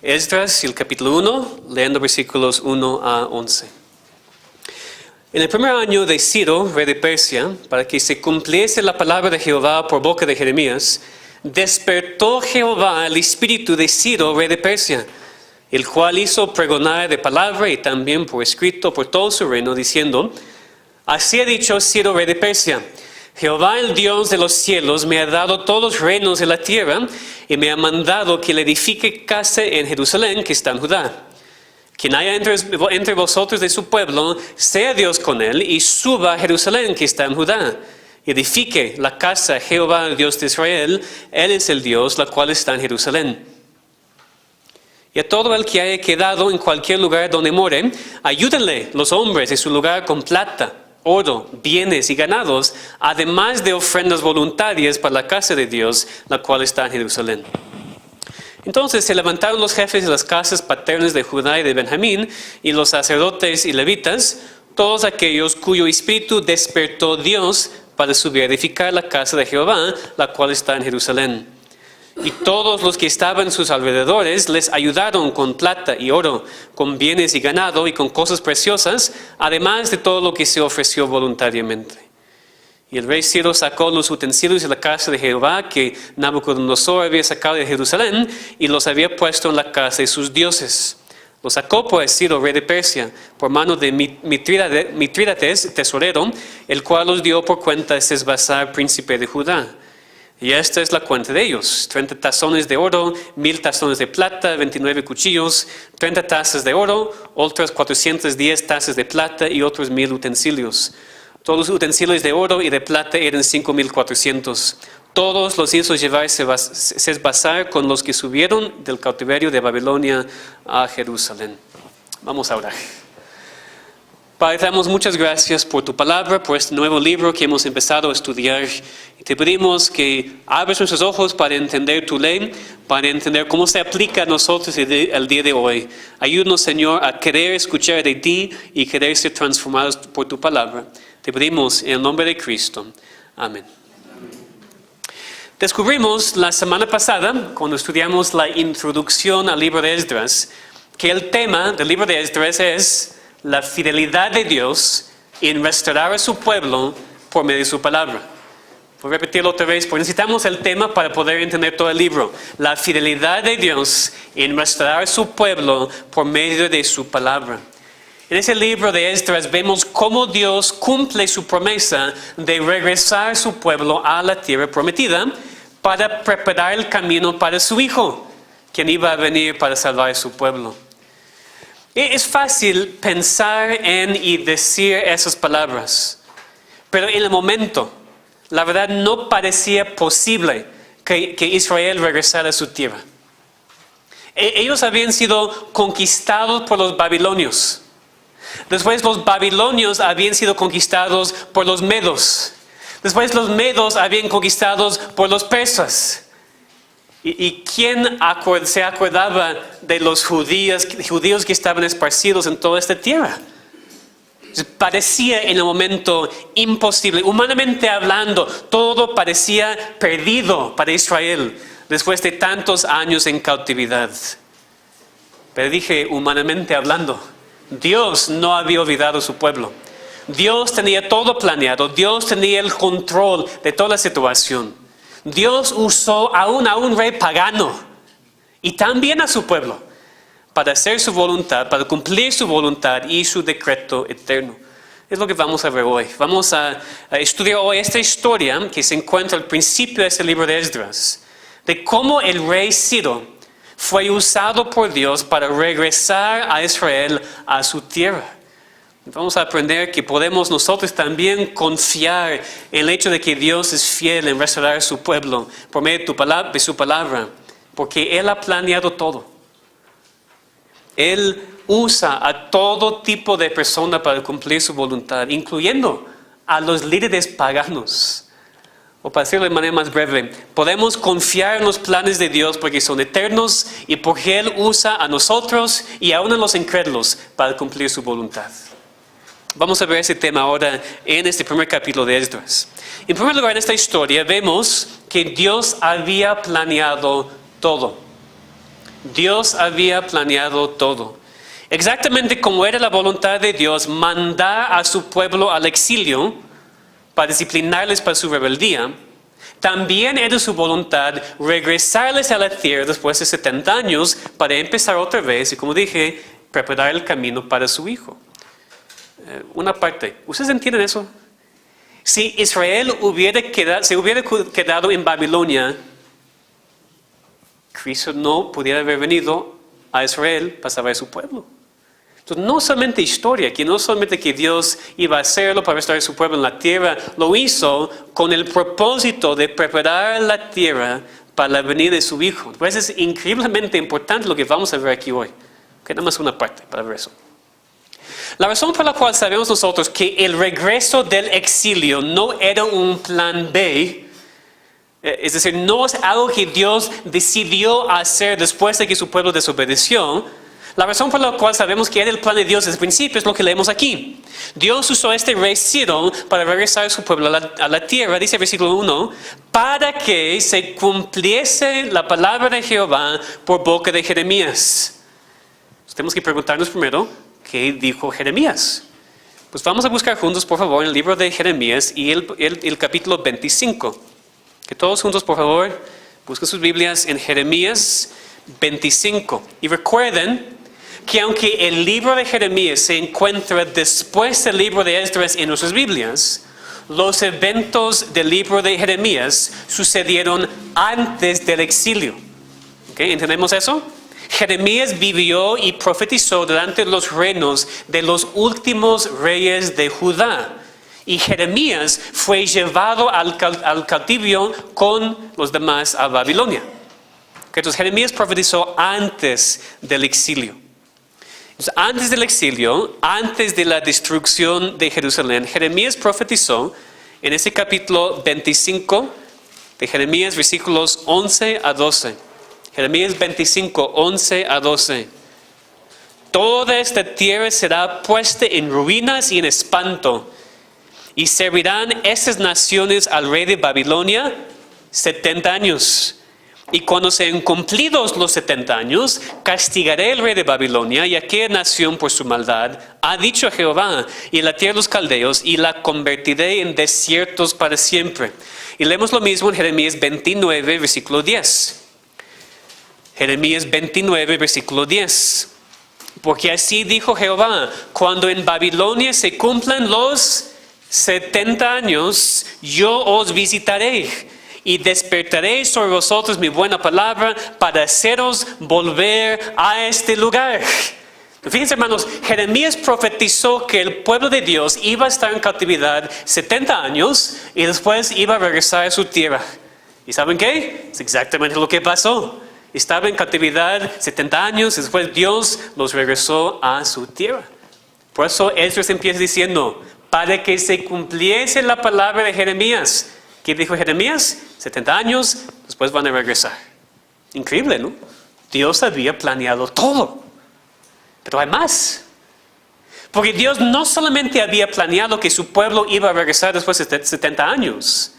Esdras, el capítulo 1, leyendo versículos 1 a 11. En el primer año de Ciro, rey de Persia, para que se cumpliese la palabra de Jehová por boca de Jeremías, despertó Jehová el espíritu de Ciro, rey de Persia, el cual hizo pregonar de palabra y también por escrito por todo su reino, diciendo: Así ha dicho Ciro, rey de Persia: Jehová, el Dios de los cielos, me ha dado todos los reinos de la tierra y me ha mandado que le edifique casa en Jerusalén, que está en Judá. Quien haya entre vosotros de su pueblo, sea Dios con él y suba a Jerusalén, que está en Judá, y edifique la casa a Jehová, el Dios de Israel. Él es el Dios, la cual está en Jerusalén. Y a todo el que haya quedado en cualquier lugar donde more, ayúdenle los hombres de su lugar con plata, oro, bienes y ganados, además de ofrendas voluntarias para la casa de Dios, la cual está en Jerusalén. Entonces se levantaron los jefes de las casas paternas de Judá y de Benjamín, y los sacerdotes y levitas, todos aquellos cuyo espíritu despertó Dios para subir a edificar la casa de Jehová, la cual está en Jerusalén. Y todos los que estaban en sus alrededores les ayudaron con plata y oro, con bienes y ganado y con cosas preciosas, además de todo lo que se ofreció voluntariamente. Y el rey Ciro sacó los utensilios de la casa de Jehová que Nabucodonosor había sacado de Jerusalén y los había puesto en la casa de sus dioses. Los sacó pues Ciro, rey de Persia, por mano de Mitrídates, tesorero, el cual los dio por cuenta de Sesbassar, príncipe de Judá. Y esta es la cuenta de ellos: 30 tazones de oro, 1000 tazones de plata, 29 cuchillos, 30 tazas de oro, otras 410 tazas de plata y otros 1000 utensilios. Todos los utensilios de oro y de plata eran 5400. Todos los hizo llevar Sesbassar con los que subieron del cautiverio de Babilonia a Jerusalén. Vamos a orar. Padre, te damos muchas gracias por tu palabra, por este nuevo libro que hemos empezado a estudiar. Y te pedimos que abres nuestros ojos para entender tu ley, para entender cómo se aplica a nosotros el día de hoy. Ayúdanos, Señor, a querer escuchar de ti y querer ser transformados por tu palabra. Te pedimos en el nombre de Cristo. Amén. Descubrimos la semana pasada, cuando estudiamos la introducción al libro de Esdras, que el tema del libro de Esdras es la fidelidad de Dios en restaurar a su pueblo por medio de su palabra. Voy a repetirlo otra vez, porque necesitamos el tema para poder entender todo el libro. La fidelidad de Dios en restaurar a su pueblo por medio de su palabra. En ese libro de Esdras vemos cómo Dios cumple su promesa de regresar a su pueblo a la tierra prometida para preparar el camino para su Hijo, quien iba a venir para salvar a su pueblo. Es fácil pensar en y decir esas palabras, pero en el momento, la verdad, no parecía posible que Israel regresara a su tierra. Ellos habían sido conquistados por los babilonios. Después los babilonios habían sido conquistados por los medos. Después los medos habían conquistados por los persas. ¿Y quién se acordaba de los judíos que estaban esparcidos en toda esta tierra? Parecía en el momento imposible. Humanamente hablando, todo parecía perdido para Israel después de tantos años en cautividad. Pero dije, humanamente hablando, Dios no había olvidado a su pueblo. Dios tenía todo planeado. Dios tenía el control de toda la situación. Dios usó a un rey pagano y también a su pueblo para hacer su voluntad, para cumplir su voluntad y su decreto eterno. Es lo que vamos a ver hoy. Vamos a estudiar hoy esta historia que se encuentra al principio de este libro de Esdras, de cómo el rey Ciro fue usado por Dios para regresar a Israel a su tierra. Vamos a aprender que podemos nosotros también confiar en el hecho de que Dios es fiel en restaurar a su pueblo por medio de su palabra, porque Él ha planeado todo. Él usa a todo tipo de persona para cumplir su voluntad, incluyendo a los líderes paganos. O para decirlo de manera más breve, podemos confiar en los planes de Dios porque son eternos y porque Él usa a nosotros y aún a los incrédulos para cumplir su voluntad. Vamos a ver ese tema ahora en este primer capítulo de Esdras. En primer lugar, en esta historia vemos que Dios había planeado todo. Dios había planeado todo. Exactamente como era la voluntad de Dios mandar a su pueblo al exilio para disciplinarles para su rebeldía, también era su voluntad regresarles a la tierra después de 70 años para empezar otra vez y, como dije, preparar el camino para su hijo. Una parte, ¿ustedes entienden eso? Si Israel se hubiera quedado en Babilonia, Cristo no pudiera haber venido a Israel para salvar a su pueblo. Entonces, no solamente historia, que no solamente que Dios iba a hacerlo para restaurar a su pueblo en la tierra, lo hizo con el propósito de preparar la tierra para la venida de su Hijo. Pues es increíblemente importante lo que vamos a ver aquí hoy. Okay, nada más una parte para ver eso. La razón por la cual sabemos nosotros que el regreso del exilio no era un plan B, es decir, no es algo que Dios decidió hacer después de que su pueblo desobedeció. La razón por la cual sabemos que era el plan de Dios desde el principio es lo que leemos aquí. Dios usó a este rey Ciro para regresar a su pueblo a la tierra, dice el versículo 1, para que se cumpliese la palabra de Jehová por boca de Jeremías. Tenemos que preguntarnos primero, ¿qué dijo Jeremías? Pues vamos a buscar juntos, por favor, el libro de Jeremías y el capítulo 25. Que todos juntos, por favor, busquen sus Biblias en Jeremías 25. Y recuerden que aunque el libro de Jeremías se encuentra después del libro de Esdras en nuestras Biblias, los eventos del libro de Jeremías sucedieron antes del exilio. ¿Okay? ¿Entendemos eso? Jeremías vivió y profetizó durante los reinos de los últimos reyes de Judá. Y Jeremías fue llevado al cautiverio con los demás a Babilonia. Entonces Jeremías profetizó antes del exilio. Entonces, antes del exilio, antes de la destrucción de Jerusalén, Jeremías profetizó en ese capítulo 25 de Jeremías, versículos 11 a 12. Jeremías 25, 11 a 12. Toda esta tierra será puesta en ruinas y en espanto, y servirán estas naciones al rey de Babilonia 70 años. Y cuando sean cumplidos los 70 años, castigaré al rey de Babilonia y aquella nación por su maldad, ha dicho Jehová, y la tierra de los caldeos, y la convertiré en desiertos para siempre. Y leemos lo mismo en Jeremías 29, versículo 10. Jeremías 29, versículo 10. Porque así dijo Jehová, cuando en Babilonia se cumplan los 70 años, yo os visitaré y despertaré sobre vosotros mi buena palabra para haceros volver a este lugar. Fíjense, hermanos, Jeremías profetizó que el pueblo de Dios iba a estar en cautividad 70 años y después iba a regresar a su tierra. ¿Y saben qué? Es exactamente lo que pasó. Estaba en cautividad 70 años y después Dios los regresó a su tierra. Por eso Esdras empieza diciendo, para que se cumpliese la palabra de Jeremías. ¿Qué dijo Jeremías? 70 años, después van a regresar. Increíble, ¿no? Dios había planeado todo. Pero hay más. Porque Dios no solamente había planeado que su pueblo iba a regresar después de 70 años,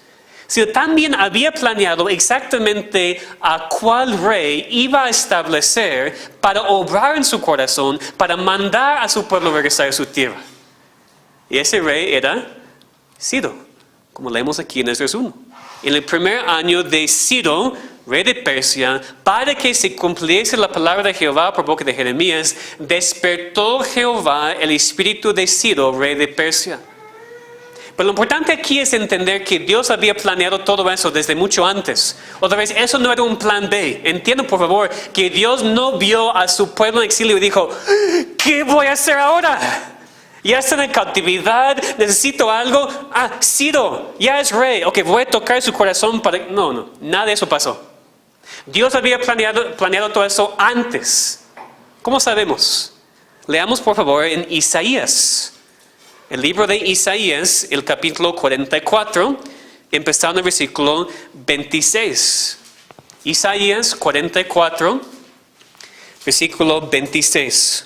sino también había planeado exactamente a cuál rey iba a establecer para obrar en su corazón, para mandar a su pueblo a regresar a su tierra. Y ese rey era Ciro, como leemos aquí en Esdras 1. En el primer año de Ciro, rey de Persia, para que se cumpliese la palabra de Jehová por boca de Jeremías, despertó Jehová el espíritu de Ciro, rey de Persia. Pero lo importante aquí es entender que Dios había planeado todo eso desde mucho antes. Otra vez, eso no era un plan B. Entiendan, por favor, que Dios no vio a su pueblo en exilio y dijo, ¿qué voy a hacer ahora? Ya están en cautividad, necesito algo. Ciro, ya es rey. Ok, voy a tocar su corazón para... No, nada de eso pasó. Dios había planeado todo eso antes. ¿Cómo sabemos? Leamos, por favor, en Isaías. El libro de Isaías, el capítulo 44, empezando en el versículo 26. Isaías 44, versículo 26.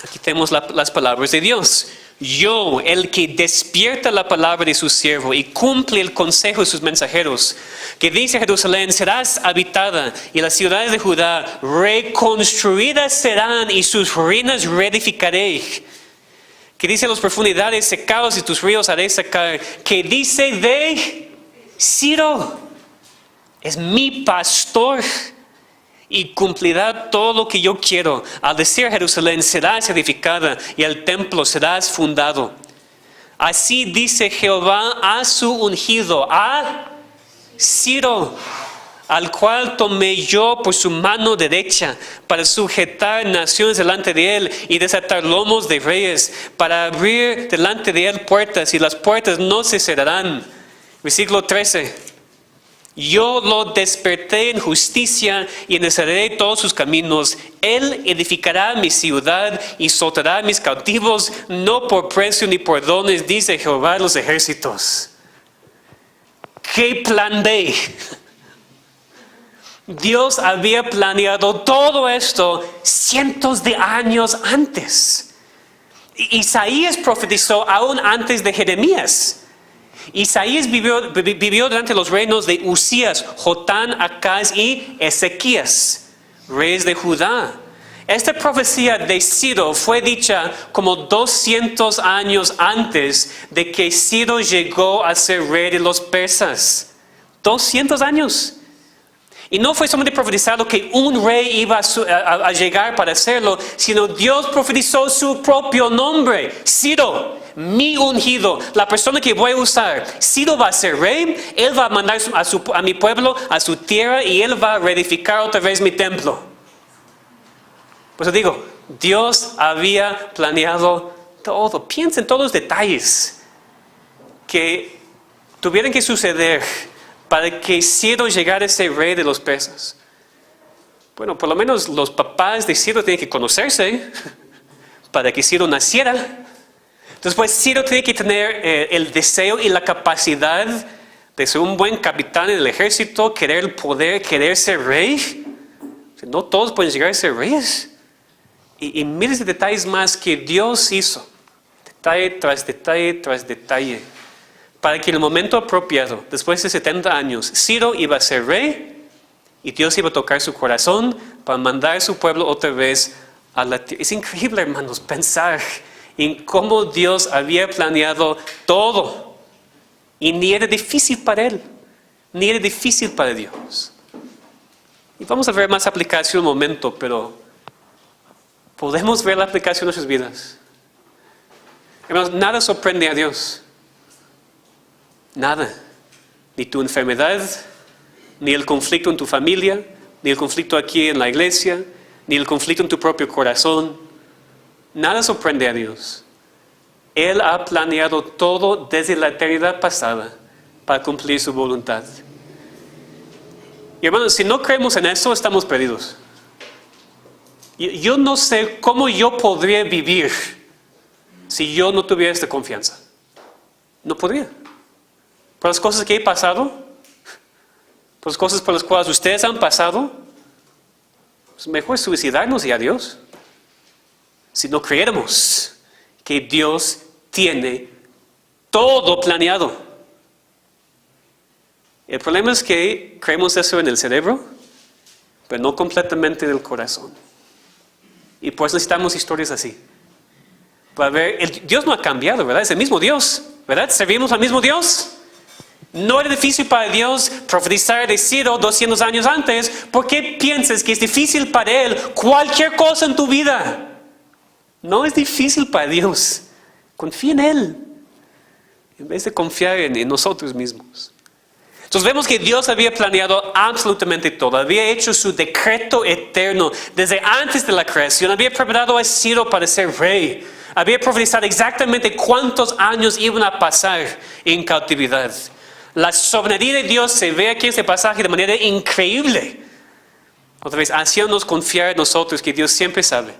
Aquí tenemos las palabras de Dios. Yo, el que despierta la palabra de su siervo y cumple el consejo de sus mensajeros, que dice a Jerusalén, serás habitada, y las ciudades de Judá reconstruidas serán, y sus ruinas reedificaré. Que dice, las profundidades secados y tus ríos haré secar. Que dice de Ciro, es mi pastor y cumplirá todo lo que yo quiero. Al decir Jerusalén, serás edificada y el templo serás fundado. Así dice Jehová a su ungido, a Ciro, al cual tomé yo por su mano derecha, para sujetar naciones delante de él y desatar lomos de reyes, para abrir delante de él puertas, y las puertas no se cerrarán. Versículo 13. Yo lo desperté en justicia y enderezaré todos sus caminos. Él edificará mi ciudad y soltará mis cautivos, no por precio ni por dones, dice Jehová de los ejércitos. ¿Qué plan B? Dios había planeado todo esto cientos de años antes. Isaías profetizó aún antes de Jeremías. Isaías vivió durante los reinos de Usías, Jotán, Acaz y Ezequías, reyes de Judá. Esta profecía de Ciro fue dicha como 200 años antes de que Ciro llegó a ser rey de los persas. 200 años. Y no fue solamente profetizado que un rey iba a llegar para hacerlo, sino Dios profetizó su propio nombre, Ciro, mi ungido, la persona que voy a usar. Ciro va a ser rey, él va a mandar a mi pueblo, a su tierra, y él va a reedificar otra vez mi templo. Por eso digo, Dios había planeado todo. Piensa en todos los detalles que tuvieron que suceder para que Ciro llegara a ser rey de los persas. Bueno, por lo menos los papás de Ciro tienen que conocerse para que Ciro naciera. Después Ciro tiene que tener el deseo y la capacidad de ser un buen capitán en el ejército, querer el poder, querer ser rey. No todos pueden llegar a ser reyes. Y miles de detalles más que Dios hizo, detalle tras detalle tras detalle, para que en el momento apropiado, después de 70 años, Ciro iba a ser rey y Dios iba a tocar su corazón para mandar a su pueblo otra vez a la tierra. Es increíble, hermanos, pensar en cómo Dios había planeado todo. Y ni era difícil para Él, ni era difícil para Dios. Y vamos a ver más aplicación un momento, pero podemos ver la aplicación en nuestras vidas. Hermanos, nada sorprende a Dios. Nada. Ni tu enfermedad, ni el conflicto en tu familia, ni el conflicto aquí en la iglesia, ni el conflicto en tu propio corazón. Nada sorprende a Dios. Él ha planeado todo desde la eternidad pasada para cumplir su voluntad. Y hermanos, si no creemos en eso, estamos perdidos. Yo no sé cómo yo podría vivir si yo no tuviera esta confianza. No podría. Por las cosas que he pasado, por las cosas por las cuales ustedes han pasado, es mejor suicidarnos y adiós. Si no creyéramos que Dios tiene todo planeado. El problema es que creemos eso en el cerebro, pero no completamente en el corazón. Y por eso necesitamos historias así. Para ver, Dios no ha cambiado, ¿verdad? Es el mismo Dios, ¿verdad? Servimos al mismo Dios. No era difícil para Dios profetizar de Ciro 200 años antes. ¿Por qué piensas que es difícil para Él cualquier cosa en tu vida? No es difícil para Dios. Confía en Él, en vez de confiar en nosotros mismos. Entonces vemos que Dios había planeado absolutamente todo. Había hecho su decreto eterno desde antes de la creación. Había preparado a Ciro para ser rey. Había profetizado exactamente cuántos años iban a pasar en cautividad. La soberanía de Dios se ve aquí en este pasaje de manera increíble. Otra vez, haciéndonos confiar en nosotros que Dios siempre sabe.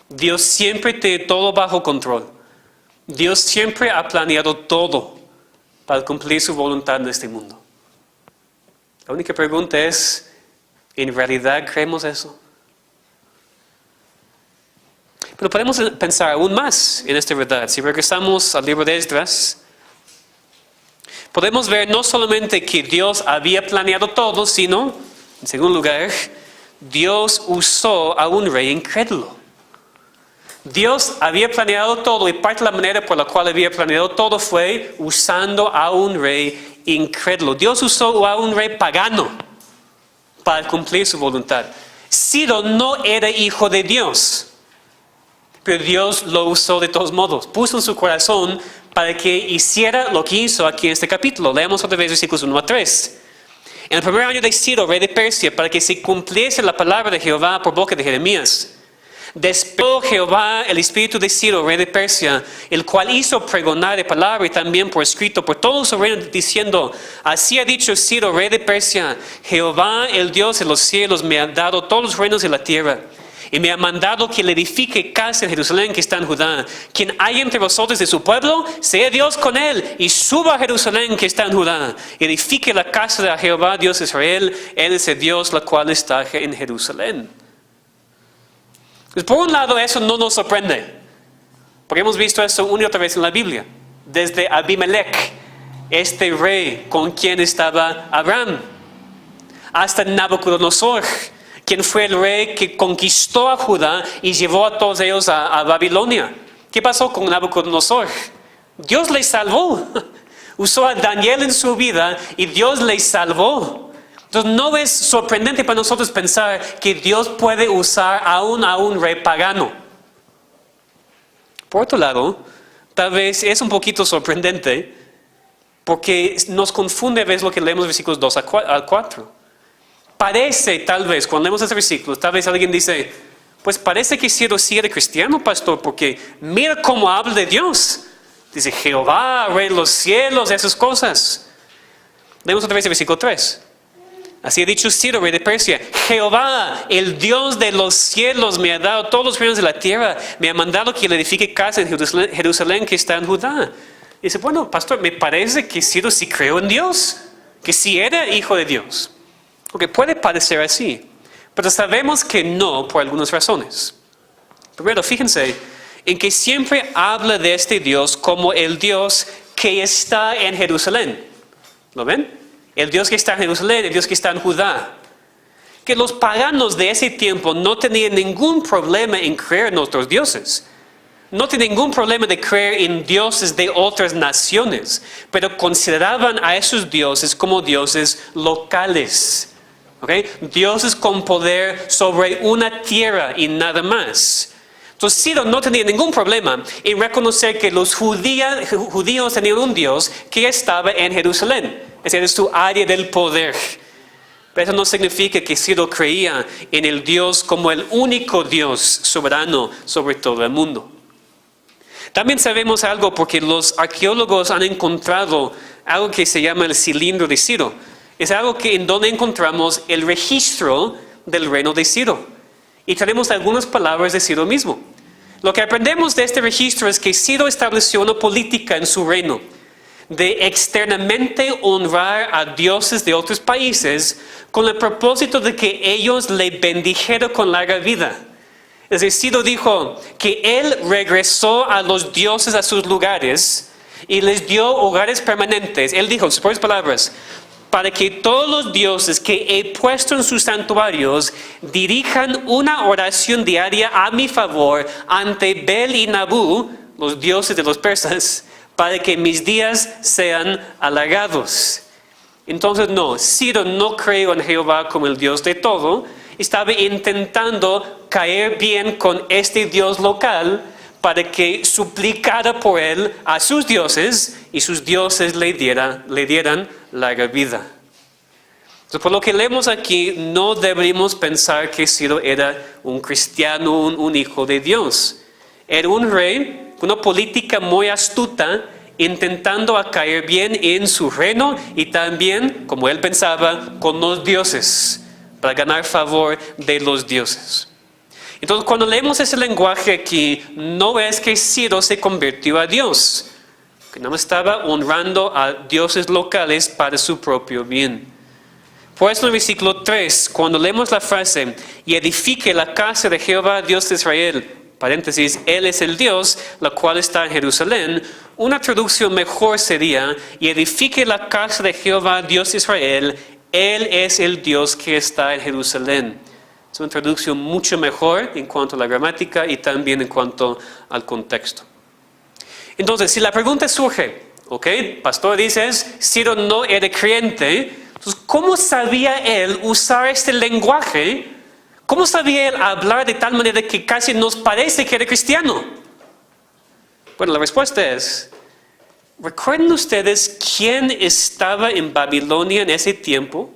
Dios siempre tiene todo bajo control. Dios siempre ha planeado todo para cumplir su voluntad en este mundo. La única pregunta es, ¿en realidad creemos eso? Pero podemos pensar aún más en esta verdad. Si regresamos al libro de Esdras, podemos ver no solamente que Dios había planeado todo, sino, en segundo lugar, Dios usó a un rey incrédulo. Dios había planeado todo y parte de la manera por la cual había planeado todo fue usando a un rey incrédulo. Dios usó a un rey pagano para cumplir su voluntad. Ciro no era hijo de Dios, pero Dios lo usó de todos modos. Puso en su corazón para que hiciera lo que hizo aquí en este capítulo. Leamos otra vez versículos 1 a 3. En el primer año de Ciro, rey de Persia, para que se cumpliese la palabra de Jehová por boca de Jeremías, despejó Jehová el espíritu de Ciro, rey de Persia, el cual hizo pregonar de palabra y también por escrito por todo su reino, diciendo: así ha dicho Ciro, rey de Persia, Jehová, el Dios de los cielos, me ha dado todos los reinos de la tierra, y me ha mandado que le edifique casa en Jerusalén que está en Judá. Quien haya entre vosotros de su pueblo, sea Dios con él, y suba a Jerusalén que está en Judá, y edifique la casa de Jehová, Dios de Israel. Él es el Dios, la cual está en Jerusalén. Pues por un lado eso no nos sorprende, porque hemos visto eso una y otra vez en la Biblia. Desde Abimelech, este rey con quien estaba Abraham, hasta Nabucodonosor, quien fue el rey que conquistó a Judá y llevó a todos ellos a Babilonia. ¿Qué pasó con Nabucodonosor? Dios le salvó. Usó a Daniel en su vida y Dios le salvó. Entonces no es sorprendente para nosotros pensar que Dios puede usar aún a un rey pagano. Por otro lado, tal vez es un poquito sorprendente porque nos confunde a veces lo que leemos versículos 2 al 4. Parece, tal vez, cuando leemos este versículo, tal vez alguien dice: pues parece que Ciro sí era cristiano, pastor, porque mira cómo habla de Dios. Dice Jehová, rey de los cielos, esas cosas. Leemos otra vez el versículo 3. Así ha dicho Ciro, rey de Persia: Jehová, el Dios de los cielos, me ha dado todos los reinos de la tierra, me ha mandado que le edifique casa en Jerusalén que está en Judá. Dice: bueno, pastor, me parece que Ciro sí creó en Dios, que sí era hijo de Dios. Porque puede parecer así, pero sabemos que no por algunas razones. Primero, fíjense en que siempre habla de este Dios como el Dios que está en Jerusalén. ¿Lo ven? El Dios que está en Jerusalén, el Dios que está en Judá. Que los paganos de ese tiempo no tenían ningún problema en creer en otros dioses. No tenían ningún problema de creer en dioses de otras naciones, pero consideraban a esos dioses como dioses locales. ¿Okay? Dioses con poder sobre una tierra y nada más. Entonces Ciro no tenía ningún problema en reconocer que los judíos tenían un Dios que estaba en Jerusalén. Esa era su área del poder. Pero eso no significa que Ciro creía en el Dios como el único Dios soberano sobre todo el mundo. También sabemos algo porque los arqueólogos han encontrado algo que se llama el cilindro de Ciro. Es algo en donde encontramos el registro del reino de Ciro. Y tenemos algunas palabras de Ciro mismo. Lo que aprendemos de este registro es que Ciro estableció una política en su reino de externamente honrar a dioses de otros países con el propósito de que ellos le bendijeran con larga vida. Es decir, Ciro dijo que él regresó a los dioses a sus lugares y les dio hogares permanentes. Él dijo, en sus propias palabras: para que todos los dioses que he puesto en sus santuarios dirijan una oración diaria a mi favor ante Bel y Nabú, los dioses de los persas, para que mis días sean alargados. Entonces Ciro no creyó en Jehová como el Dios de todo. Estaba intentando caer bien con este Dios local para que suplicara por él a sus dioses y sus dioses le dieran larga vida. Entonces, por lo que leemos aquí, no deberíamos pensar que Ciro era un cristiano, un hijo de Dios. Era un rey con una política muy astuta, intentando caer bien en su reino y también, como él pensaba, con los dioses, para ganar favor de los dioses. Entonces, cuando leemos ese lenguaje aquí, no es que Ciro se convirtió a Dios, que no estaba honrando a dioses locales para su propio bien. Por eso en el versículo 3, cuando leemos la frase: y edifique la casa de Jehová, Dios de Israel, paréntesis, Él es el Dios, la cual está en Jerusalén. Una traducción mejor sería, y edifique la casa de Jehová, Dios de Israel, Él es el Dios que está en Jerusalén. Es una traducción mucho mejor en cuanto a la gramática y también en cuanto al contexto. Entonces, si la pregunta surge, ok, pastor dices, Ciro no era creyente, entonces, ¿cómo sabía él usar este lenguaje? ¿Cómo sabía él hablar de tal manera que casi nos parece que era cristiano? Bueno, la respuesta es, ¿recuerdan ustedes quién estaba en Babilonia en ese tiempo?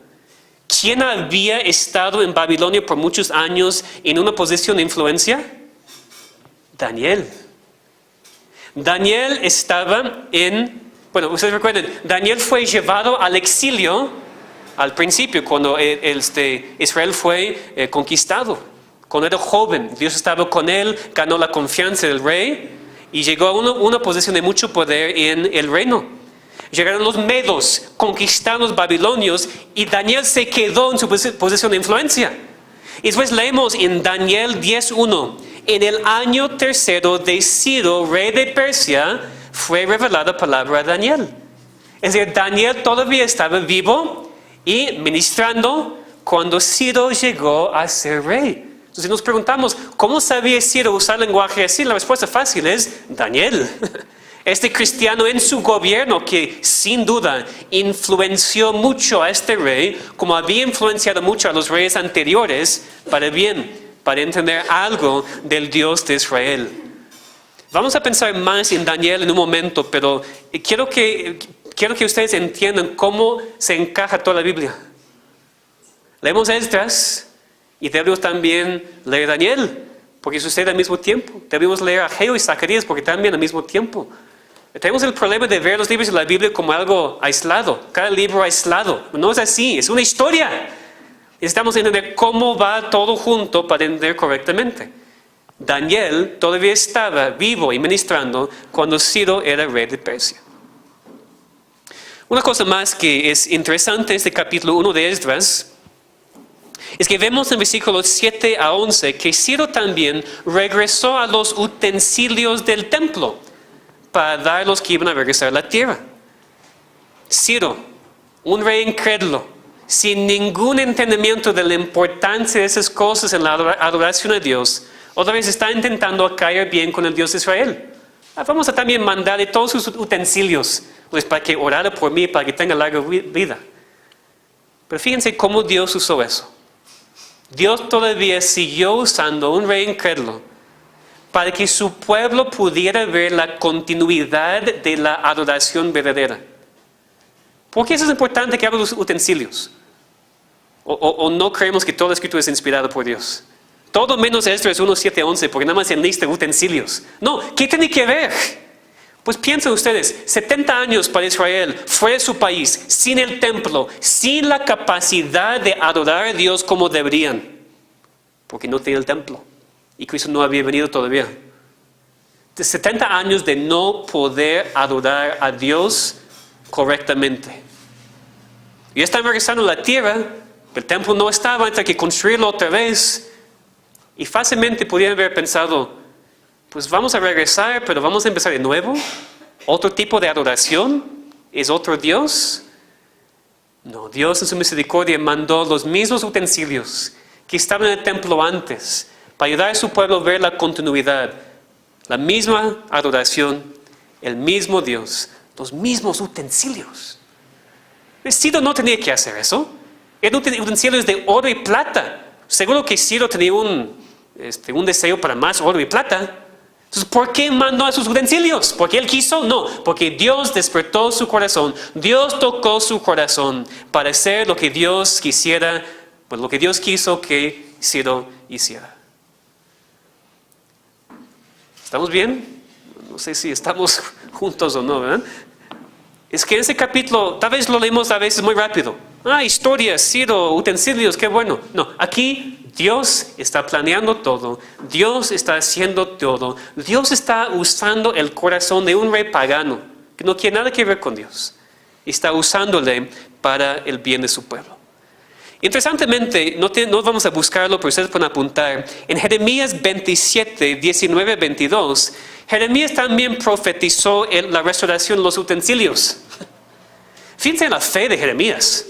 ¿Quién había estado en Babilonia por muchos años en una posición de influencia? Daniel. Daniel estaba bueno, ustedes recuerdan, Daniel fue llevado al exilio al principio, cuando Israel fue conquistado. Cuando era joven, Dios estaba con él, ganó la confianza del rey y llegó a una posición de mucho poder en el reino. Llegaron los medos, conquistaron los babilonios y Daniel se quedó en su posición de influencia. Y después leemos en Daniel 10:1, en el año tercero de Ciro, rey de Persia, fue revelada palabra a Daniel. Es decir, Daniel todavía estaba vivo y ministrando cuando Ciro llegó a ser rey. Entonces nos preguntamos, ¿cómo sabía Ciro usar lenguaje así? La respuesta fácil es Daniel. Este cristiano en su gobierno que sin duda influenció mucho a este rey, como había influenciado mucho a los reyes anteriores, para bien, para entender algo del Dios de Israel. Vamos a pensar más en Daniel en un momento, pero quiero que ustedes entiendan cómo se encaja toda la Biblia. Leemos Esdras y debemos también leer Daniel, porque sucede al mismo tiempo. Debemos leer Ageo y Zacarías, porque también al mismo tiempo. Tenemos el problema de ver los libros de la Biblia como algo aislado, cada libro aislado. No es así, es una historia. Necesitamos entender cómo va todo junto para entender correctamente. Daniel todavía estaba vivo y ministrando cuando Ciro era rey de Persia. Una cosa más que es interesante en este capítulo 1 de Esdras es que vemos en versículos 7 a 11 que Ciro también regresó a los utensilios del templo para dar los que iban a regresar a la tierra. Ciro, un rey incrédulo, sin ningún entendimiento de la importancia de esas cosas en la adoración a Dios, otra vez está intentando caer bien con el Dios de Israel. Vamos a también mandarle todos sus utensilios, pues para que orara por mí, para que tenga larga vida. Pero fíjense cómo Dios usó eso. Dios todavía siguió usando un rey incrédulo para que su pueblo pudiera ver la continuidad de la adoración verdadera. ¿Por qué eso es importante que hable de los utensilios? ¿O no creemos que toda la escritura es inspirada por Dios? Todo menos Esdras 1, 7, 11, porque nada más se enlista utensilios. No, ¿qué tiene que ver? Pues piensen ustedes, 70 años para Israel, fuera de su país, sin el templo, sin la capacidad de adorar a Dios como deberían, porque no tenía el templo y Cristo no había venido todavía. 70 años de no poder adorar a Dios correctamente. Y están regresando a la tierra, el templo no estaba, hay que construirlo otra vez. Y fácilmente pudieran haber pensado, pues vamos a regresar, pero vamos a empezar de nuevo. ¿Otro tipo de adoración? ¿Es otro Dios? No, Dios en su misericordia mandó los mismos utensilios que estaban en el templo antes, para ayudar a su pueblo a ver la continuidad. La misma adoración, el mismo Dios, los mismos utensilios. Ciro no tenía que hacer eso. Eran utensilios de oro y plata. Seguro que Ciro tenía un deseo para más oro y plata. Entonces, ¿por qué mandó a sus utensilios? ¿Porque él quiso? No, porque Dios despertó su corazón. Dios tocó su corazón para hacer lo que Dios quisiera, pues lo que Dios quiso que Ciro hiciera. ¿Estamos bien? No sé si estamos juntos o no, ¿verdad? Es que en ese capítulo, tal vez lo leemos a veces muy rápido. Historias, Ciro, utensilios, qué bueno. No, aquí Dios está planeando todo. Dios está haciendo todo. Dios está usando el corazón de un rey pagano que no quiere nada que ver con Dios. Está usándole para el bien de su pueblo. Interesantemente, no vamos a buscarlo, pero ustedes pueden apuntar. En Jeremías 27, 19, 22, Jeremías también profetizó la restauración de los utensilios. Fíjense en la fe de Jeremías.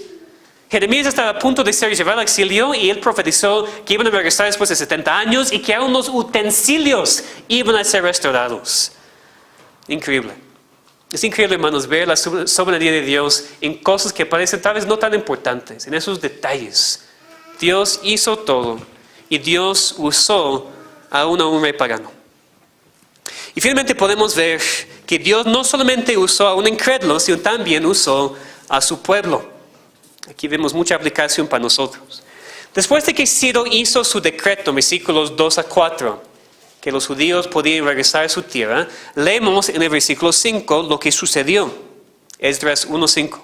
Jeremías estaba a punto de ser llevado al exilio y él profetizó que iban a regresar después de 70 años y que aún los utensilios iban a ser restaurados. Increíble. Es increíble, hermanos, ver la soberanía de Dios en cosas que parecen tal vez no tan importantes, en esos detalles. Dios hizo todo y Dios usó a un rey pagano. Y finalmente podemos ver que Dios no solamente usó a un incrédulo, sino también usó a su pueblo. Aquí vemos mucha aplicación para nosotros. Después de que Ciro hizo su decreto, versículos 2 a 4, que los judíos podían regresar a su tierra, leemos en el versículo 5 lo que sucedió. Esdras 1:5.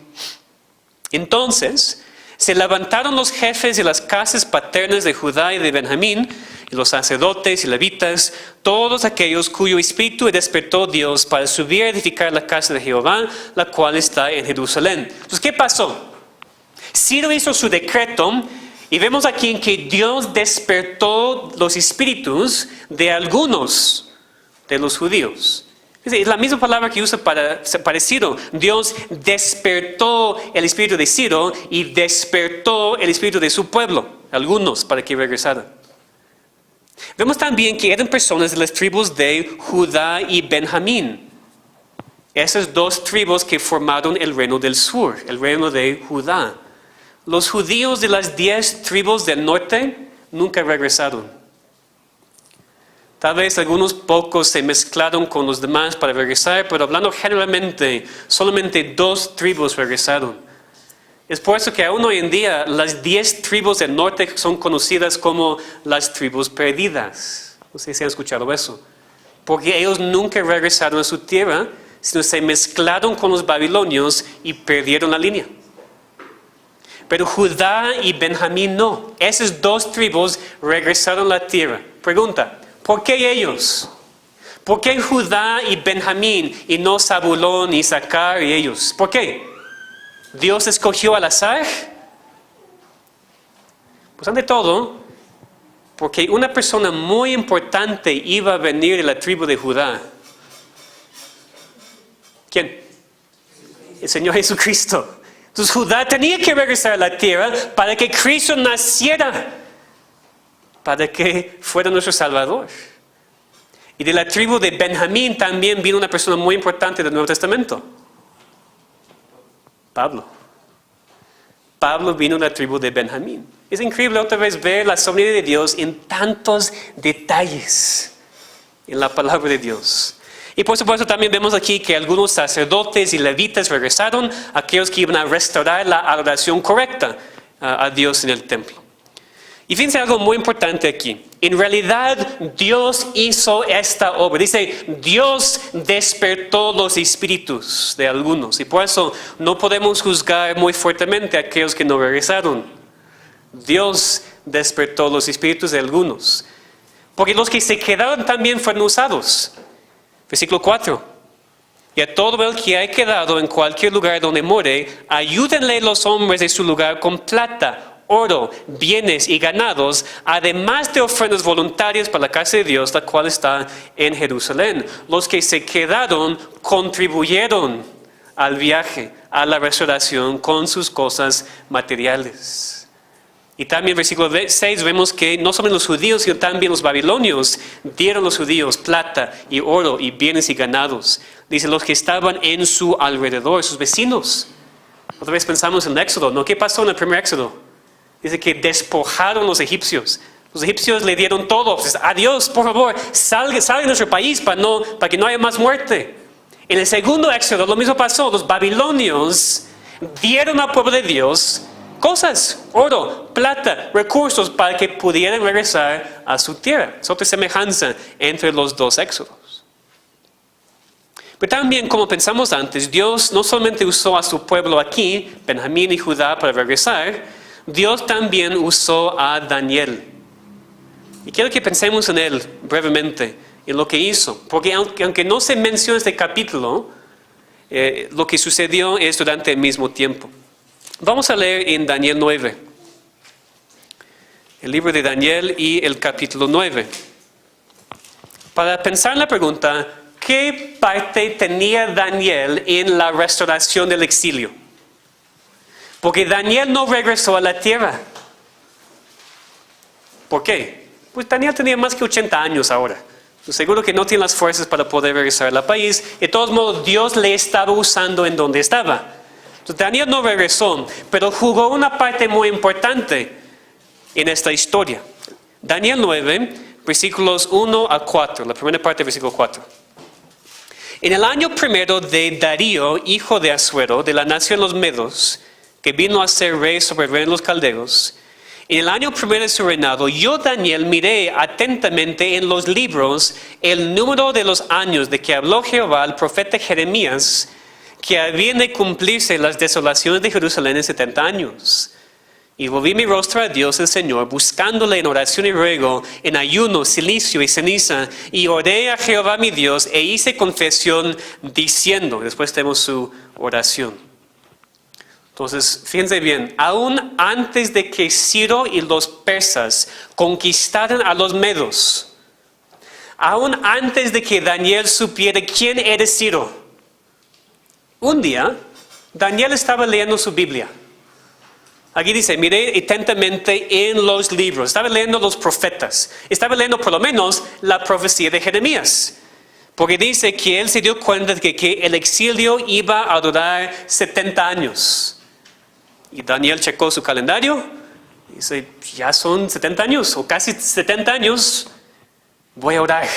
Entonces se levantaron los jefes de las casas paternas de Judá y de Benjamín, y los sacerdotes y levitas, todos aquellos cuyo espíritu despertó Dios para subir a edificar la casa de Jehová, la cual está en Jerusalén. Entonces, ¿qué pasó? Ciro hizo su decreto. Y vemos aquí en que Dios despertó los espíritus de algunos de los judíos. Es la misma palabra que usa para Ciro. Dios despertó el espíritu de Ciro y despertó el espíritu de su pueblo, algunos, para que regresaran. Vemos también que eran personas de las tribus de Judá y Benjamín. Esas dos tribus que formaron el reino del sur, el reino de Judá. Los judíos de las 10 tribus del norte nunca regresaron. Tal vez algunos pocos se mezclaron con los demás para regresar, pero hablando generalmente, solamente 2 tribus regresaron. Es por eso que aún hoy en día las 10 tribus del norte son conocidas como las tribus perdidas. No sé si han escuchado eso. Porque ellos nunca regresaron a su tierra, sino se mezclaron con los babilonios y perdieron la línea. Pero Judá y Benjamín no. Esas 2 tribus regresaron a la tierra. Pregunta, ¿por qué ellos? ¿Por qué Judá y Benjamín y no Zabulón, Isaacar y ellos? ¿Por qué? ¿Dios escogió al azar? Pues ante todo, porque una persona muy importante iba a venir de la tribu de Judá. ¿Quién? El Señor Jesucristo. Entonces Judá tenía que regresar a la tierra para que Cristo naciera, para que fuera nuestro Salvador. Y de la tribu de Benjamín también vino una persona muy importante del Nuevo Testamento. Pablo. Pablo vino de la tribu de Benjamín. Es increíble otra vez ver la soberanía de Dios en tantos detalles en la palabra de Dios. Y por supuesto también vemos aquí que algunos sacerdotes y levitas regresaron, aquellos que iban a restaurar la adoración correcta a Dios en el templo. Y fíjense algo muy importante aquí. En realidad Dios hizo esta obra. Dice, Dios despertó los espíritus de algunos. Y por eso no podemos juzgar muy fuertemente a aquellos que no regresaron. Dios despertó los espíritus de algunos. Porque los que se quedaron también fueron usados. Versículo 4. Y a todo el que haya quedado en cualquier lugar donde more, ayúdenle los hombres de su lugar con plata, oro, bienes y ganados, además de ofrendas voluntarias para la casa de Dios, la cual está en Jerusalén. Los que se quedaron contribuyeron al viaje, a la restauración con sus cosas materiales. Y también en versículo 6 vemos que no solo los judíos, sino también los babilonios dieron a los judíos plata y oro y bienes y ganados. Dice, los que estaban en su alrededor, sus vecinos. Otra vez pensamos en el Éxodo, ¿no? ¿Qué pasó en el primer Éxodo? Dice que despojaron los egipcios. Los egipcios le dieron todo. Pues, adiós, por favor, salga de nuestro país para que no haya más muerte. En el segundo Éxodo lo mismo pasó. Los babilonios dieron al pueblo de Dios cosas, oro, plata, recursos para que pudieran regresar a su tierra. Es otra semejanza entre los 2 éxodos. Pero también, como pensamos antes, Dios no solamente usó a su pueblo aquí, Benjamín y Judá, para regresar, Dios también usó a Daniel. Y quiero que pensemos en él brevemente, en lo que hizo. Porque aunque no se menciona este capítulo, lo que sucedió es durante el mismo tiempo. Vamos a leer en Daniel 9. el libro de Daniel y el capítulo 9. Para pensar en la pregunta, ¿qué parte tenía Daniel en la restauración del exilio? Porque Daniel no regresó a la tierra. ¿Por qué? Pues Daniel tenía más que 80 años ahora. Seguro que no tiene las fuerzas para poder regresar al país. De todos modos, Dios le estaba usando en donde estaba. Entonces, Daniel no regresó, pero jugó una parte muy importante en esta historia. Daniel 9, versículos 1 a 4, la primera parte del versículo 4. En el año primero de Darío, hijo de Asuero, de la nación de los Medos, que vino a ser rey sobre el reino de los caldeos, en el año primero de su reinado, yo, Daniel, miré atentamente en los libros el número de los años de que habló Jehová al profeta Jeremías, que habían de cumplirse las desolaciones de Jerusalén en 70 años. Y volví mi rostro a Dios el Señor, buscándole en oración y ruego, en ayuno, cilicio y ceniza, y oré a Jehová mi Dios, e hice confesión diciendo, después tenemos su oración. Entonces, fíjense bien, aún antes de que Ciro y los persas conquistaran a los medos, aún antes de que Daniel supiera quién era Ciro, un día Daniel estaba leyendo su Biblia. Aquí dice, miré atentamente en los libros, estaba leyendo los profetas, estaba leyendo por lo menos la profecía de Jeremías. Porque dice que él se dio cuenta de que el exilio iba a durar 70 años. Y Daniel checó su calendario y dice, ya son 70 años o casi 70 años, voy a orar.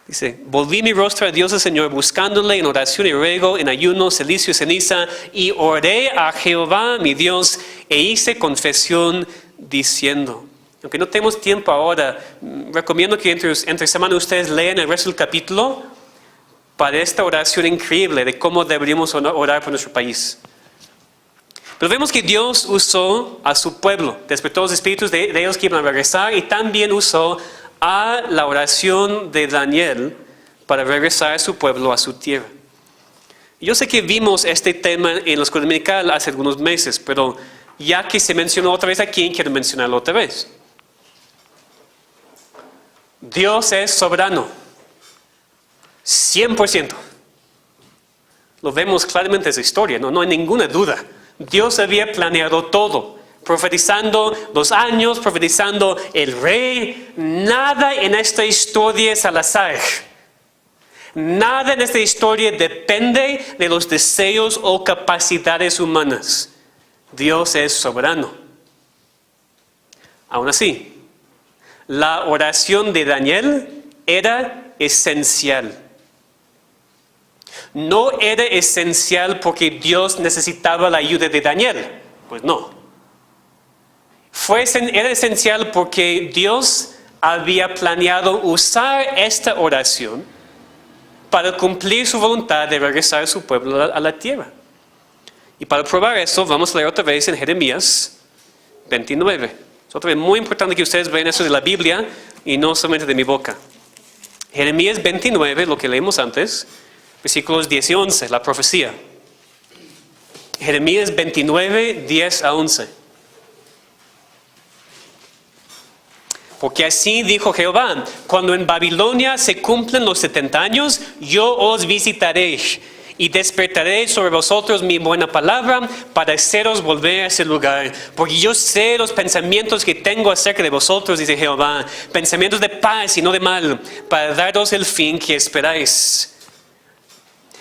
Dice, volví mi rostro a Dios el Señor, buscándole en oración y ruego, en ayuno, cilicio y ceniza, y oré a Jehová mi Dios, e hice confesión diciendo. Aunque no tenemos tiempo ahora, recomiendo que entre semana ustedes lean el resto del capítulo para esta oración increíble de cómo deberíamos orar por nuestro país. Pero vemos que Dios usó a su pueblo, despertó los espíritus de ellos que iban a regresar, y también usó a la oración de Daniel para regresar a su pueblo, a su tierra. Yo sé que vimos este tema en la escuela dominical hace algunos meses, pero ya que se mencionó otra vez aquí, quiero mencionarlo otra vez. Dios es soberano, 100%. Lo vemos claramente en esa historia, no hay ninguna duda. Dios había planeado todo, profetizando los años, profetizando el rey. Nada en esta historia es al azar. Nada en esta historia depende de los deseos o capacidades humanas. Dios es soberano. Aún así, la oración de Daniel era esencial. No era esencial porque Dios necesitaba la ayuda de Daniel. Pues no. Era esencial porque Dios había planeado usar esta oración para cumplir su voluntad de regresar a su pueblo a la tierra. Y para probar eso, vamos a leer otra vez en Jeremías 29. Es otra vez muy importante que ustedes vean eso de la Biblia y no solamente de mi boca. Jeremías 29, lo que leímos antes, versículos 10 y 11, la profecía. Jeremías 29, 10 a 11. Porque así dijo Jehová, cuando en Babilonia se cumplen los 70 años, yo os visitaré y despertaré sobre vosotros mi buena palabra para haceros volver a ese lugar. Porque yo sé los pensamientos que tengo acerca de vosotros, dice Jehová, pensamientos de paz y no de mal, para daros el fin que esperáis.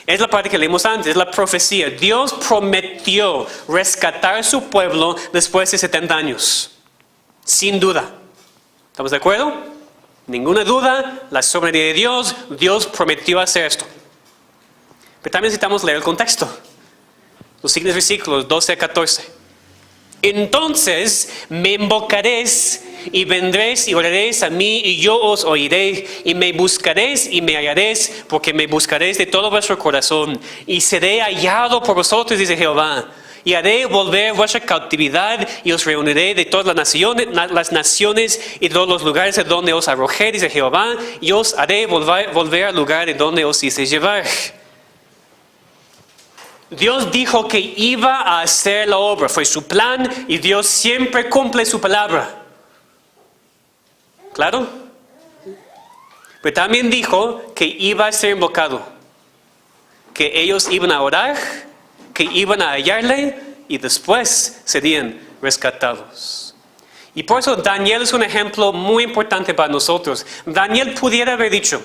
Es la parte que leímos antes, es la profecía. Dios prometió rescatar a su pueblo después de 70 años. Sin duda. ¿Estamos de acuerdo? Ninguna duda, la soberanía de Dios, Dios prometió hacer esto. Pero también necesitamos leer el contexto. Los siguientes versículos 12 a 14. Entonces me invocaréis y vendréis y oraréis a mí y yo os oiré, y me buscaréis y me hallaréis, porque me buscaréis de todo vuestro corazón, y seré hallado por vosotros, dice Jehová. Y haré volver vuestra cautividad y os reuniré de todas las naciones y de todos los lugares de donde os arrojé, dice Jehová, y os haré volver al lugar de donde os hice llevar. Dios dijo que iba a hacer la obra, fue su plan y Dios siempre cumple su palabra. ¿Claro? Pero también dijo que iba a ser invocado, que ellos iban a orar, que iban a hallarle y después serían rescatados. Y por eso Daniel es un ejemplo muy importante para nosotros. Daniel pudiera haber dicho,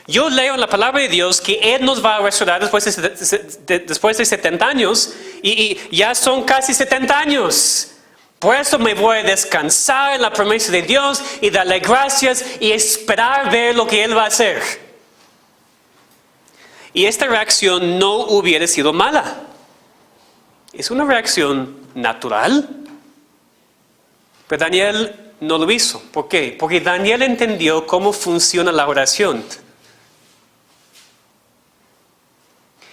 yo leo en la palabra de Dios que Él nos va a restaurar después de 70 años y ya son casi 70 años. Por eso me voy a descansar en la promesa de Dios y darle gracias y esperar ver lo que Él va a hacer. Y esta reacción no hubiera sido mala. Es una reacción natural. Pero Daniel no lo hizo. ¿Por qué? Porque Daniel entendió cómo funciona la oración.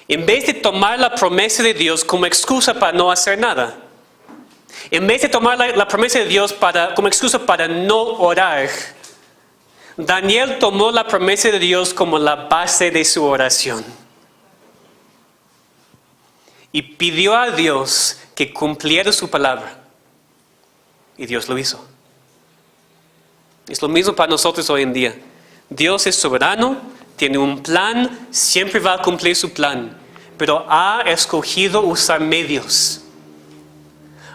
En vez de tomar la promesa de Dios como excusa para no hacer nada, en vez de tomar la promesa de Dios como excusa para no orar, Daniel tomó la promesa de Dios como la base de su oración. Y pidió a Dios que cumpliera su palabra. Y Dios lo hizo. Es lo mismo para nosotros hoy en día. Dios es soberano, tiene un plan, siempre va a cumplir su plan. Pero ha escogido usar medios.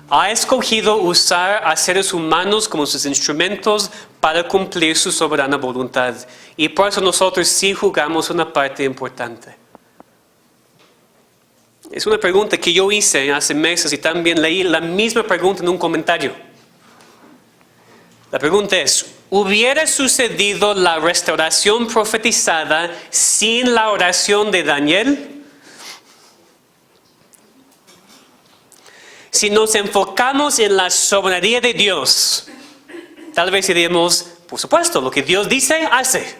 Ha escogido usar a seres humanos como sus instrumentos para cumplir su soberana voluntad. Y por eso nosotros sí jugamos una parte importante. Es una pregunta que yo hice hace meses y también leí la misma pregunta en un comentario. La pregunta es, ¿hubiera sucedido la restauración profetizada sin la oración de Daniel? Si nos enfocamos en la soberanía de Dios, tal vez diríamos, por supuesto, lo que Dios dice, hace.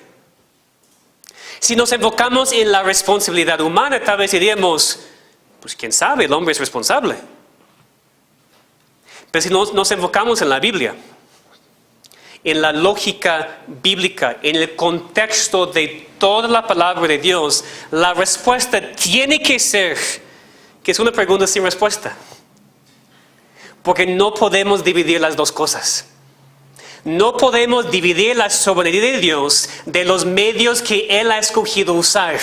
Si nos enfocamos en la responsabilidad humana, tal vez diríamos, pues quién sabe, el hombre es responsable. Pero si nos enfocamos en la Biblia, en la lógica bíblica, en el contexto de toda la palabra de Dios, la respuesta tiene que ser que es una pregunta sin respuesta. Porque no podemos dividir las dos cosas. No podemos dividir la soberanía de Dios de los medios que Él ha escogido usar.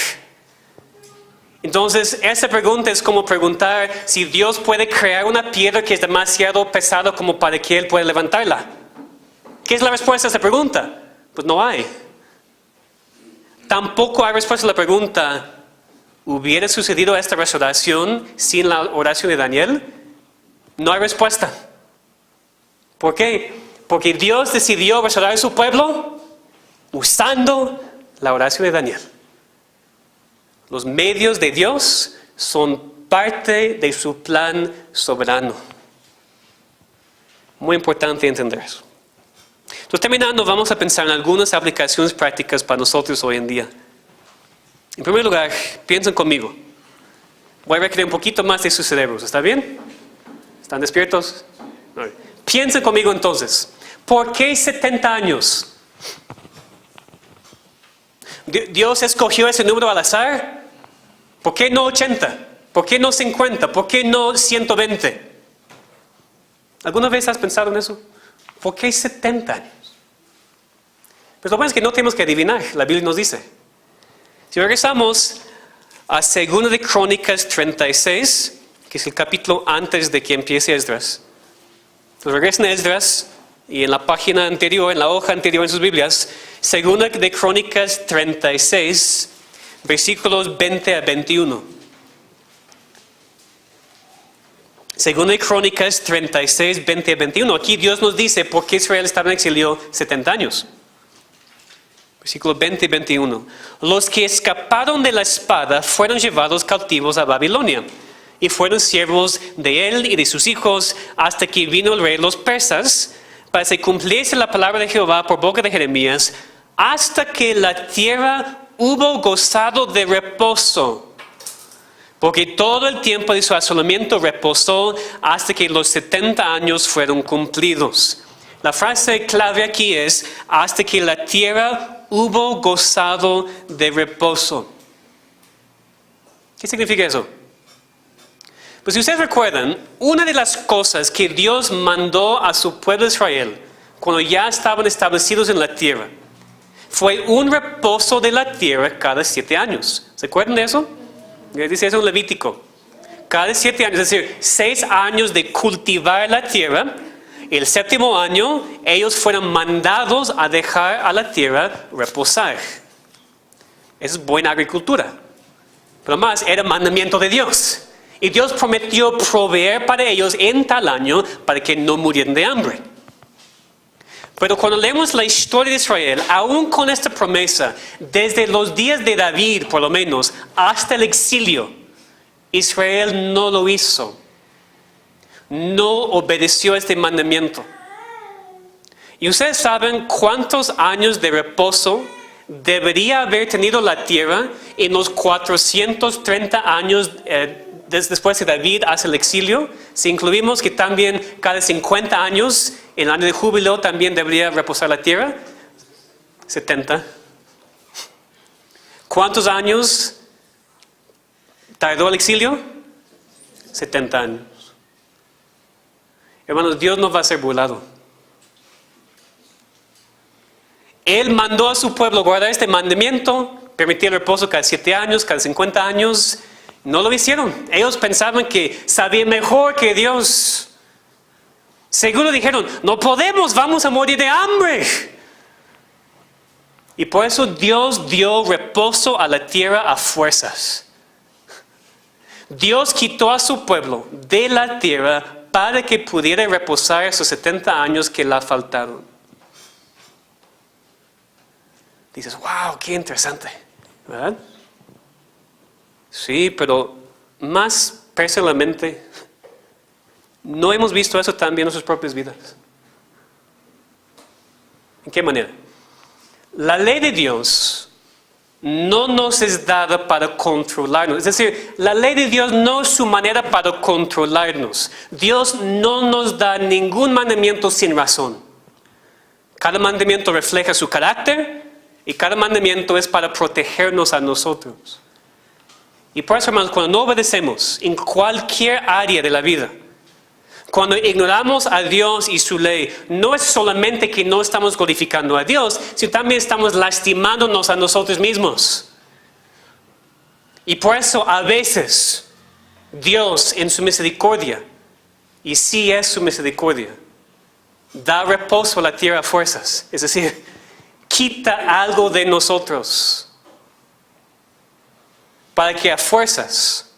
Entonces, esta pregunta es como preguntar si Dios puede crear una piedra que es demasiado pesada como para que Él pueda levantarla. ¿Qué es la respuesta a esta pregunta? Pues no hay. Tampoco hay respuesta a la pregunta, ¿hubiera sucedido esta restauración sin la oración de Daniel? No hay respuesta. ¿Por qué? Porque Dios decidió restaurar a su pueblo usando la oración de Daniel. Los medios de Dios son parte de su plan soberano. Muy importante entender eso. Entonces, terminando, vamos a pensar en algunas aplicaciones prácticas para nosotros hoy en día. En primer lugar, piensen conmigo. Voy a requerir un poquito más de sus cerebros, ¿está bien? ¿Están despiertos? Piensen conmigo entonces. ¿Por qué 70 años? ¿Dios escogió ese número al azar? ¿Por qué no 80? ¿Por qué no 50? ¿Por qué no 120? ¿Alguna vez has pensado en eso? ¿Por qué 70 años? Pues lo bueno es que no tenemos que adivinar. La Biblia nos dice. Si regresamos a 2 de Crónicas 36, que es el capítulo antes de que empiece Esdras. Entonces regresen a Esdras y en la página anterior, en la hoja anterior en sus Biblias, 2 de Crónicas 36, versículos 20 a 21. 2 de Crónicas 36, 20 a 21. Aquí Dios nos dice por qué Israel estaba en exilio 70 años. Versículos 20 y 21. Los que escaparon de la espada fueron llevados cautivos a Babilonia. Y fueron siervos de él y de sus hijos hasta que vino el rey de los persas, para que cumpliese la palabra de Jehová por boca de Jeremías, hasta que la tierra hubo gozado de reposo. Porque todo el tiempo de su asolamiento reposó hasta que los 70 años fueron cumplidos. La frase clave aquí es, hasta que la tierra hubo gozado de reposo. ¿Qué significa eso? Pues si ustedes recuerdan, una de las cosas que Dios mandó a su pueblo de Israel cuando ya estaban establecidos en la tierra fue un reposo de la tierra cada 7 años. ¿Se acuerdan de eso? Dice eso en Levítico. Cada 7 años, es decir, 6 años de cultivar la tierra. El 7º año, ellos fueron mandados a dejar a la tierra reposar. Eso es buena agricultura. Pero más, era mandamiento de Dios. Y Dios prometió proveer para ellos en tal año para que no murieran de hambre. Pero cuando leemos la historia de Israel, aún con esta promesa, desde los días de David, por lo menos, hasta el exilio, Israel no lo hizo. No obedeció este mandamiento. ¿Y ustedes saben cuántos años de reposo debería haber tenido la tierra en los 430 años después de David hace el exilio? Si incluimos que también cada 50 años, en el año de júbilo, también debería reposar la tierra. 70. ¿Cuántos años tardó el exilio? 70 años. Hermanos, Dios no va a ser burlado. Él mandó a su pueblo guardar este mandamiento, permitir el reposo cada 7 años, cada 50 años. No lo hicieron. Ellos pensaban que sabían mejor que Dios. Seguro dijeron, no podemos, vamos a morir de hambre. Y por eso Dios dio reposo a la tierra a fuerzas. Dios quitó a su pueblo de la tierra para que pudiera reposar esos 70 años que le faltaron. Dices, wow, qué interesante, ¿verdad? Sí, pero más personalmente, ¿no hemos visto eso también en nuestras propias vidas? ¿En qué manera? La ley de Dios no nos es dada para controlarnos. Es decir, la ley de Dios no es su manera para controlarnos. Dios no nos da ningún mandamiento sin razón. Cada mandamiento refleja su carácter y cada mandamiento es para protegernos a nosotros. Y por eso, hermanos, cuando no obedecemos en cualquier área de la vida, cuando ignoramos a Dios y su ley, no es solamente que no estamos glorificando a Dios, sino también estamos lastimándonos a nosotros mismos. Y por eso a veces Dios en su misericordia, y sí es su misericordia, da reposo a la tierra a fuerzas. Es decir, quita algo de nosotros para que a fuerzas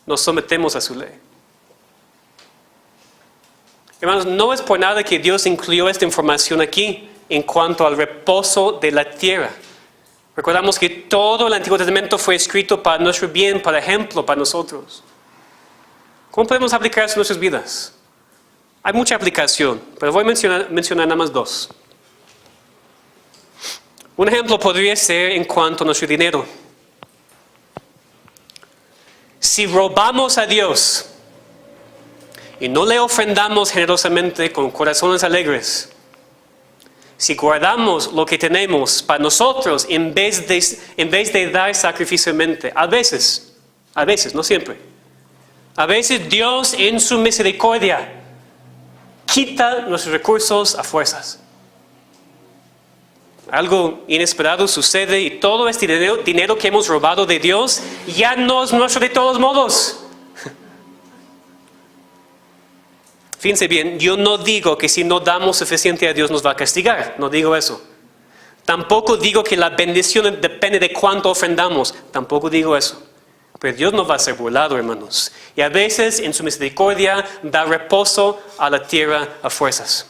nos sometemos a su ley. Hermanos, no es por nada que Dios incluyó esta información aquí en cuanto al reposo de la tierra. Recordamos que todo el Antiguo Testamento fue escrito para nuestro bien, para ejemplo, para nosotros. ¿Cómo podemos aplicar eso en nuestras vidas? Hay mucha aplicación, pero voy a mencionar nada más 2. Un ejemplo podría ser en cuanto a nuestro dinero. Si robamos a Dios y no le ofrendamos generosamente con corazones alegres, si guardamos lo que tenemos para nosotros en vez de dar sacrificialmente, a veces, no siempre, a veces Dios en su misericordia quita nuestros recursos a fuerzas. Algo inesperado sucede y todo este dinero que hemos robado de Dios ya no es nuestro de todos modos. Fíjense bien, yo no digo que si no damos suficiente a Dios nos va a castigar, no digo eso. Tampoco digo que la bendición depende de cuánto ofrendamos, tampoco digo eso. Pero Dios no va a ser burlado, hermanos. Y a veces en su misericordia da reposo a la tierra a fuerzas.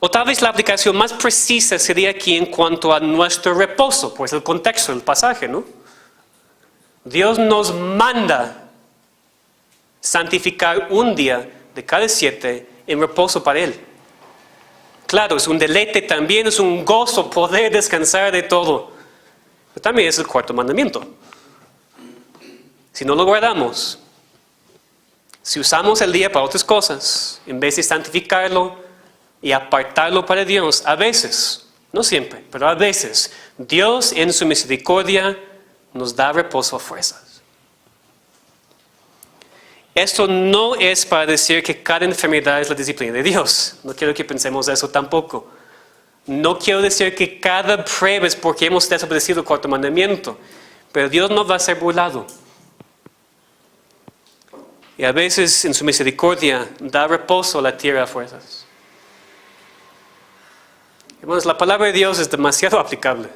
O tal vez la aplicación más precisa sería aquí en cuanto a nuestro reposo, pues el contexto del pasaje, ¿no? Dios nos manda santificar un día de cada 7 en reposo para Él. Claro, es un deleite también, es un gozo poder descansar de todo. Pero también es el 4º mandamiento. Si no lo guardamos, si usamos el día para otras cosas, en vez de santificarlo y apartarlo para Dios, a veces, no siempre, pero a veces, Dios en su misericordia nos da reposo a fuerzas. esto no es para decir que cada enfermedad es la disciplina de Dios. No quiero que pensemos eso tampoco. No quiero decir que cada prueba es porque hemos desobedecido el cuarto mandamiento. Pero Dios no va a ser burlado. Y a veces en su misericordia da reposo a la tierra a fuerzas. Hermanos, la palabra de Dios es demasiado aplicable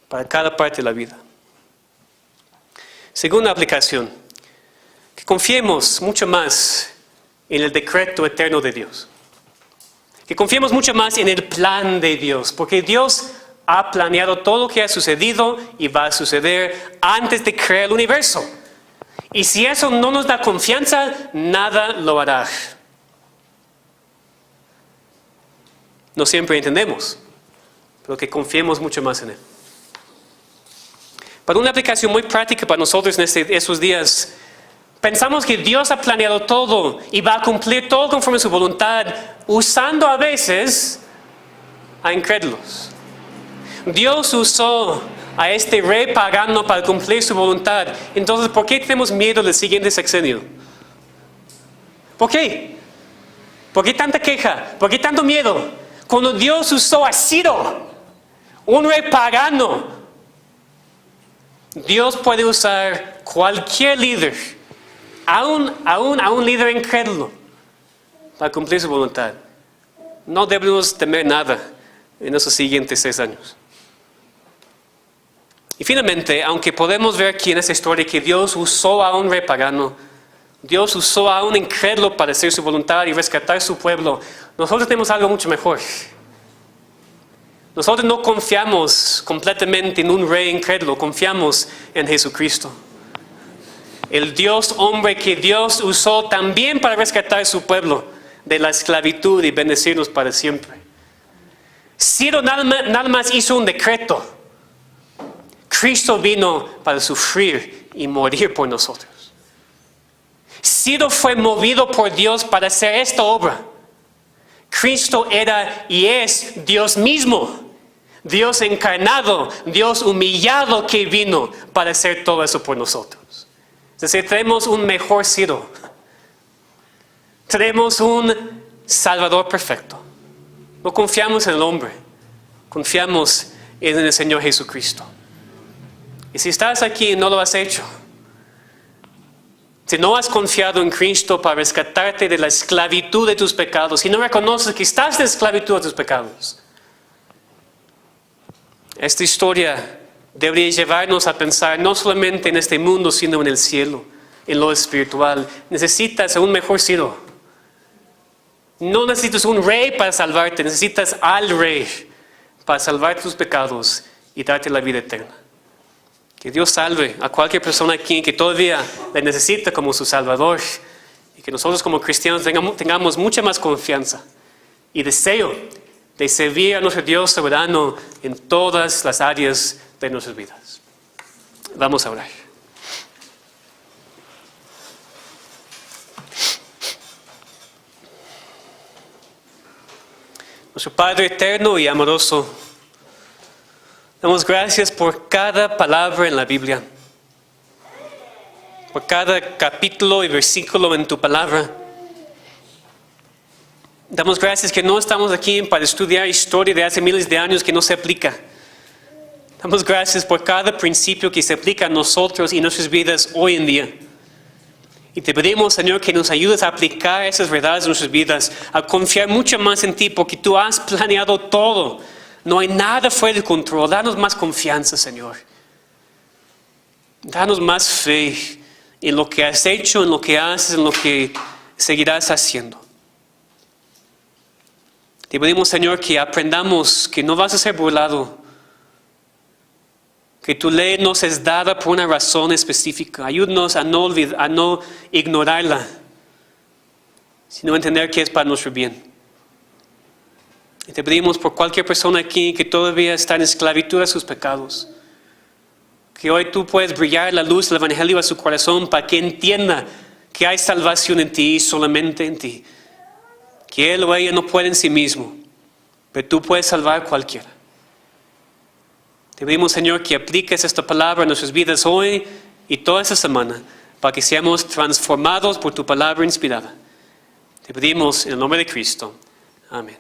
para cada parte de la vida. Segunda aplicación, que confiemos mucho más en el decreto eterno de Dios. Que confiemos mucho más en el plan de Dios, porque Dios ha planeado todo lo que ha sucedido y va a suceder antes de crear el universo. Y si eso no nos da confianza, nada lo hará. No siempre entendemos, pero que confiemos mucho más en Él. Para una aplicación muy práctica para nosotros en esos días, pensamos que Dios ha planeado todo y va a cumplir todo conforme a su voluntad, usando a veces a incrédulos. Dios usó a este rey pagano para cumplir su voluntad. Entonces, ¿por qué tenemos miedo del siguiente sexenio? ¿Por qué? ¿Por qué tanta queja? ¿Por qué tanto miedo? Cuando Dios usó a Ciro, un rey pagano, Dios puede usar cualquier líder, aún a un líder incrédulo, para cumplir su voluntad. No debemos temer nada en esos siguientes 6 años. Y finalmente, aunque podemos ver aquí en esta historia que Dios usó a un rey pagano, Dios usó a un incrédulo para hacer su voluntad y rescatar su pueblo, nosotros tenemos algo mucho mejor. Nosotros no confiamos completamente en un rey incrédulo, confiamos en Jesucristo. El Dios hombre que Dios usó también para rescatar su pueblo de la esclavitud y bendecirnos para siempre. Ciro nada más hizo un decreto. Cristo vino para sufrir y morir por nosotros. Ciro fue movido por Dios para hacer esta obra. Cristo era y es Dios mismo, Dios encarnado, Dios humillado que vino para hacer todo eso por nosotros. Es decir, tenemos un mejor Ciro. Tenemos un Salvador perfecto. No confiamos en el hombre, confiamos en el Señor Jesucristo. Y si estás aquí y no lo has hecho, si no has confiado en Cristo para rescatarte de la esclavitud de tus pecados, si no reconoces que estás en esclavitud de tus pecados, esta historia debería llevarnos a pensar no solamente en este mundo, sino en el cielo, en lo espiritual. Necesitas un mejor Ciro. No necesitas un rey para salvarte, necesitas al rey para salvar tus pecados y darte la vida eterna. Que Dios salve a cualquier persona aquí que todavía le necesita como su Salvador. Y que nosotros como cristianos tengamos mucha más confianza y deseo de servir a nuestro Dios soberano en todas las áreas de nuestras vidas. Vamos a orar. Nuestro Padre eterno y amoroso, damos gracias por cada palabra en la Biblia, por cada capítulo y versículo en tu palabra. Damos gracias que no estamos aquí para estudiar historia de hace miles de años que no se aplica. Damos gracias por cada principio que se aplica a nosotros y nuestras vidas hoy en día. Y te pedimos, Señor, que nos ayudes a aplicar esas verdades en nuestras vidas, a confiar mucho más en ti, porque tú has planeado todo. No hay nada fuera de control. Danos más confianza, Señor. Danos más fe en lo que has hecho, en lo que haces, en lo que seguirás haciendo. Te pedimos, Señor, que aprendamos que no vas a ser burlado, que tu ley nos es dada por una razón específica. Ayúdanos a no ignorarla, sino entender que es para nuestro bien. Y te pedimos por cualquier persona aquí que todavía está en esclavitud a sus pecados, que hoy tú puedes brillar la luz del Evangelio a su corazón para que entienda que hay salvación en ti y solamente en ti. Que él o ella no puede en sí mismo, pero tú puedes salvar a cualquiera. Te pedimos, Señor, que apliques esta palabra en nuestras vidas hoy y toda esta semana para que seamos transformados por tu palabra inspirada. Te pedimos en el nombre de Cristo. Amén.